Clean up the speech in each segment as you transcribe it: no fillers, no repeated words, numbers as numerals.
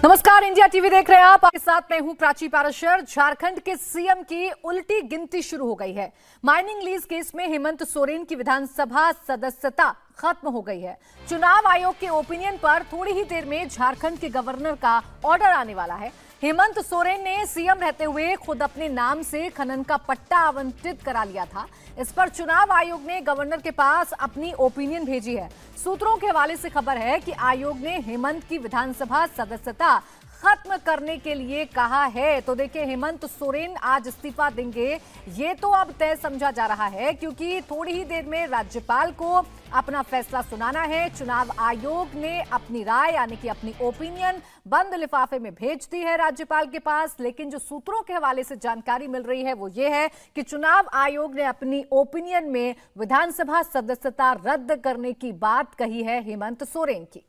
नमस्कार, India TV देख रहे हैं आप। आपके साथ मैं हूं प्राची पाराशर। झारखंड के सीएम की उल्टी गिनती शुरू हो गई है। माइनिंग लीज केस में हेमंत सोरेन की विधानसभा सदस्यता खत्म हो गई है। चुनाव आयोग के ओपिनियन पर थोड़ी ही देर में झारखंड के गवर्नर का ऑर्डर आने वाला है। हेमंत सोरेन ने सीएम रहते हुए खुद अपने नाम से खनन का पट्टा आवंटित करा लिया था। इस पर चुनाव आयोग ने गवर्नर के पास अपनी ओपिनियन भेजी है। सूत्रों के हवाले से खबर है कि आयोग ने हेमंत की विधानसभा सदस्यता खत्म करने के लिए कहा है। तो देखिए, हेमंत सोरेन आज इस्तीफा देंगे ये तो अब तय समझा जा रहा है, क्योंकि थोड़ी ही देर में राज्यपाल को अपना फैसला सुनाना है। चुनाव आयोग ने अपनी राय यानी कि अपनी ओपिनियन बंद लिफाफे में भेज दी है राज्यपाल के पास। लेकिन जो सूत्रों के हवाले से जानकारी मिल रही है वो ये है कि चुनाव आयोग ने अपनी ओपिनियन में विधानसभा सदस्यता रद्द करने की बात कही है हेमंत सोरेन की।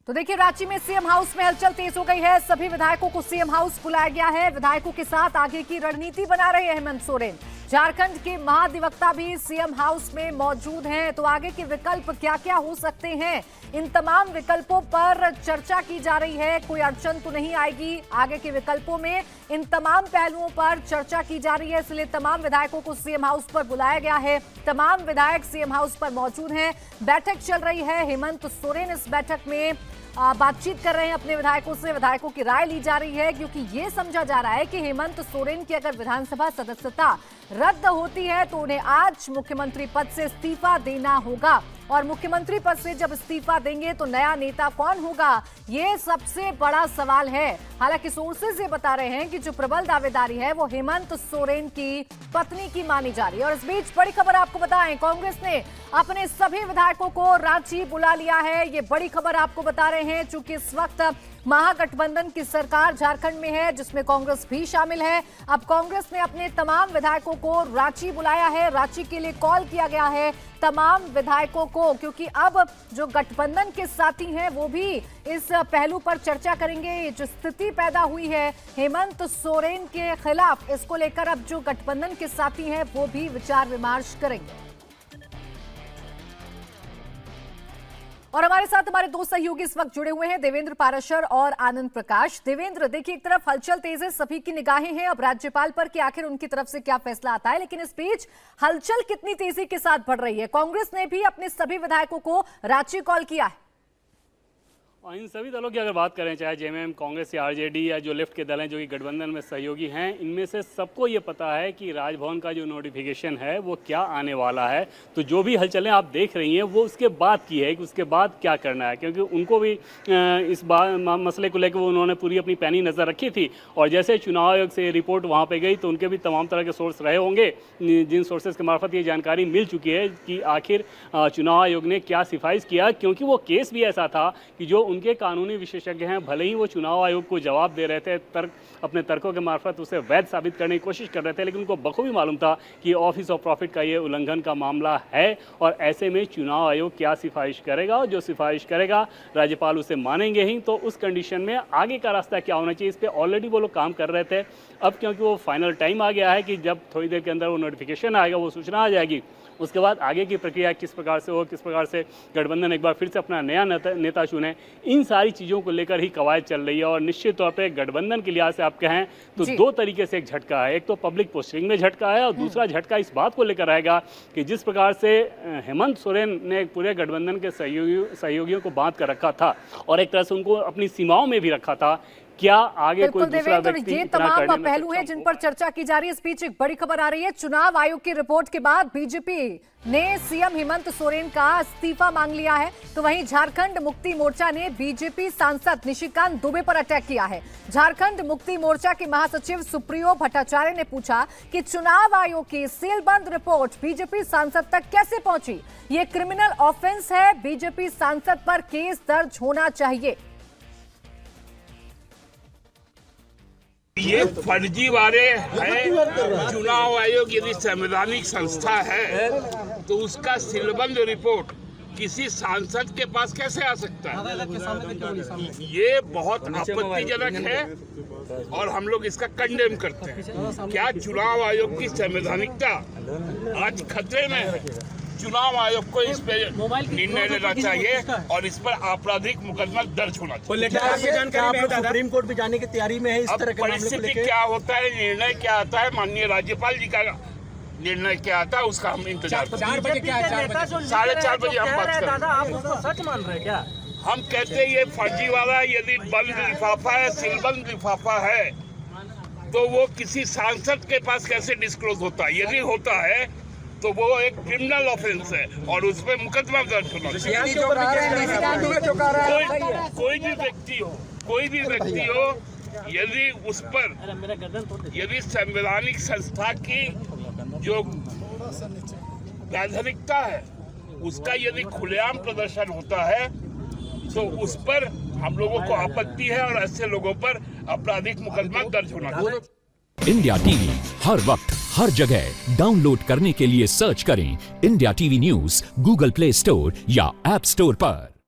तो देखिए, रांची में सीएम हाउस में हलचल तेज हो गई है। सभी विधायकों को सीएम हाउस बुलाया गया है। विधायकों के साथ आगे की रणनीति बना रहे हैं हेमंत सोरेन। झारखंड के महाधिवक्ता भी सीएम हाउस में मौजूद हैं। तो आगे के विकल्प क्या क्या हो सकते हैं, इन तमाम विकल्पों पर चर्चा की जा रही है। कोई अड़चन तो नहीं आएगी आगे के विकल्पों में। इन तमाम पहलुओं पर चर्चा की जा रही है, इसलिए तमाम विधायकों को सीएम हाउस पर बुलाया गया है। तमाम विधायक सीएम हाउस पर मौजूद हैं। बैठक चल रही है। हेमंत सोरेन इस बैठक में बातचीत कर रहे हैं अपने विधायकों से। विधायकों की राय ली जा रही है, क्योंकि ये समझा जा रहा है कि हेमंत सोरेन की अगर विधानसभा सदस्यता रद्द होती है तो उन्हें आज मुख्यमंत्री पद से इस्तीफा देना होगा। और मुख्यमंत्री पद से जब इस्तीफा देंगे तो नया नेता कौन होगा, ये सबसे बड़ा सवाल है। हालांकि सोर्सेज ये बता रहे हैं कि जो प्रबल दावेदारी है वो हेमंत सोरेन की पत्नी की मानी जा रही है। और इस बीच बड़ी खबर आपको बताएं, कांग्रेस ने अपने सभी विधायकों को रांची बुला लिया है। ये बड़ी खबर आपको बता रहे हैं, चूंकि इस वक्त महागठबंधन की सरकार झारखंड में है, जिसमें कांग्रेस भी शामिल है। अब कांग्रेस ने अपने तमाम विधायकों को रांची बुलाया है। रांची के लिए कॉल किया गया है तमाम विधायकों को, क्योंकि अब जो गठबंधन के साथी हैं वो भी इस पहलू पर चर्चा करेंगे। जो स्थिति पैदा हुई है हेमंत सोरेन के खिलाफ, इसको लेकर अब जो गठबंधन के साथी हैं वो भी विचार विमर्श करेंगे। और हमारे साथ हमारे दो सहयोगी इस वक्त जुड़े हुए हैं, देवेंद्र पाराशर और आनंद प्रकाश। देवेंद्र, देखिए, एक तरफ हलचल तेज है, सभी की निगाहें हैं अब राज्यपाल पर कि आखिर उनकी तरफ से क्या फैसला आता है। लेकिन इस बीच हलचल कितनी तेजी के साथ बढ़ रही है। कांग्रेस ने भी अपने सभी विधायकों को रांची कॉल किया है। और इन सभी दलों की अगर बात करें, चाहे जेएमएम, कांग्रेस या आरजेडी या जो लेफ्ट के दल हैं जो कि गठबंधन में सहयोगी हैं, इनमें से सबको ये पता है कि राजभवन का जो नोटिफिकेशन है वो क्या आने वाला है। तो जो भी हलचलें आप देख रही हैं वो उसके बाद की है कि उसके बाद क्या करना है, क्योंकि उनको भी इस मसले को लेकर उन्होंने पूरी अपनी पैनी नज़र रखी थी। और जैसे चुनाव आयोग से रिपोर्ट वहाँ पर गई तो उनके भी तमाम तरह के सोर्स रहे होंगे, जिन सोर्सेज के मार्फत ये जानकारी मिल चुकी है कि आखिर चुनाव आयोग ने क्या सिफारिश किया। क्योंकि वो केस भी ऐसा था कि जो उनके कानूनी विशेषज्ञ हैं, भले ही वो चुनाव आयोग को जवाब दे रहे थे, अपने तर्कों के मार्फत उसे वैध साबित करने की कोशिश कर रहे थे, लेकिन उनको बखूबी मालूम था कि ऑफिस ऑफ प्रॉफिट का ये उल्लंघन का मामला है। और ऐसे में चुनाव आयोग क्या सिफारिश करेगा, और जो सिफारिश करेगा राज्यपाल उसे मानेंगे ही। तो उस कंडीशन में आगे का रास्ता क्या होना चाहिए, इस पर ऑलरेडी वो लोग काम कर रहे थे। अब क्योंकि वो फाइनल टाइम आ गया है कि जब थोड़ी देर के अंदर वो नोटिफिकेशन आएगा, वो सूचना आ जाएगी, उसके बाद आगे की प्रक्रिया किस प्रकार से हो, किस प्रकार से गठबंधन एक बार फिर से अपना नया नेता चुने, इन सारी चीज़ों को लेकर ही कवायद चल रही है। और निश्चित तौर पे गठबंधन के लिहाज से आप कहें तो दो तरीके से एक झटका है। एक तो पब्लिक पोस्टिंग में झटका है, और दूसरा झटका इस बात को लेकर आएगा कि जिस प्रकार से हेमंत सोरेन ने पूरे गठबंधन के सहयोगियों को बांध कर रखा था और एक तरह से उनको अपनी सीमाओं में भी रखा था, क्या आगे कोई दूसरा व्यक्ति ये तमाम पहलू हैं जिन पर चर्चा की जा रही है। इस बीच एक बड़ी खबर आ रही है, चुनाव आयोग की रिपोर्ट के बाद बीजेपी ने सीएम हेमंत सोरेन का इस्तीफा मांग लिया है। तो वहीं झारखंड मुक्ति मोर्चा ने बीजेपी सांसद निशिकांत दुबे पर अटैक किया है। झारखंड मुक्ति मोर्चा के महासचिव सुप्रियो भट्टाचार्य ने पूछा कि चुनाव आयोग की सीलबंद रिपोर्ट बीजेपी सांसद तक कैसे पहुंची। ये क्रिमिनल ऑफेंस है, बीजेपी सांसद पर केस दर्ज होना चाहिए। ये फर्जीवाड़े है। चुनाव आयोग यदि संवैधानिक संस्था है तो उसका सीलबंद रिपोर्ट किसी सांसद के पास कैसे आ सकता है? ये बहुत आपत्तिजनक है और हम लोग इसका कंडेम करते हैं। क्या चुनाव आयोग की संवैधानिकता आज खतरे में है? चुनाव आयोग को इस पे निर्णय लेना चाहिए और इस पर आपराधिक मुकदमा दर्ज होना चाहिए। सुप्रीम कोर्ट भी जाने की तैयारी में है इस अब तरह के मामले को परिस्थिति लेकर। क्या होता है, निर्णय क्या आता है, माननीय राज्यपाल जी का निर्णय क्या आता है, उसका हम इंतजार करते हैं। 4 बजे क्या है? 4 बजे 4:30 बजे हम बात करें। दादा आप उसको सच मान रहे हैं क्या? हम कहते हैं ये फर्जीवाड़ा यदि बंद लिफाफा है, सीलबंद लिफाफा है, तो वो किसी सांसद के पास कैसे डिस्क्लोज होता है? यदि होता है तो वो एक क्रिमिनल ऑफेंस है और उसमें मुकदमा दर्ज होना चाहिए। कोई भी व्यक्ति हो यदि उस पर यदि संवैधानिक संस्था की जो प्राथमिकता है उसका यदि खुलेआम प्रदर्शन होता है तो उस पर हम लोगों को आपत्ति है और ऐसे लोगों पर आपराधिक मुकदमा दर्ज होना चाहिए। इंडिया टीवी हर वक्त हर जगह डाउनलोड करने के लिए सर्च करें India TV news Google play store या ऐप स्टोर पर।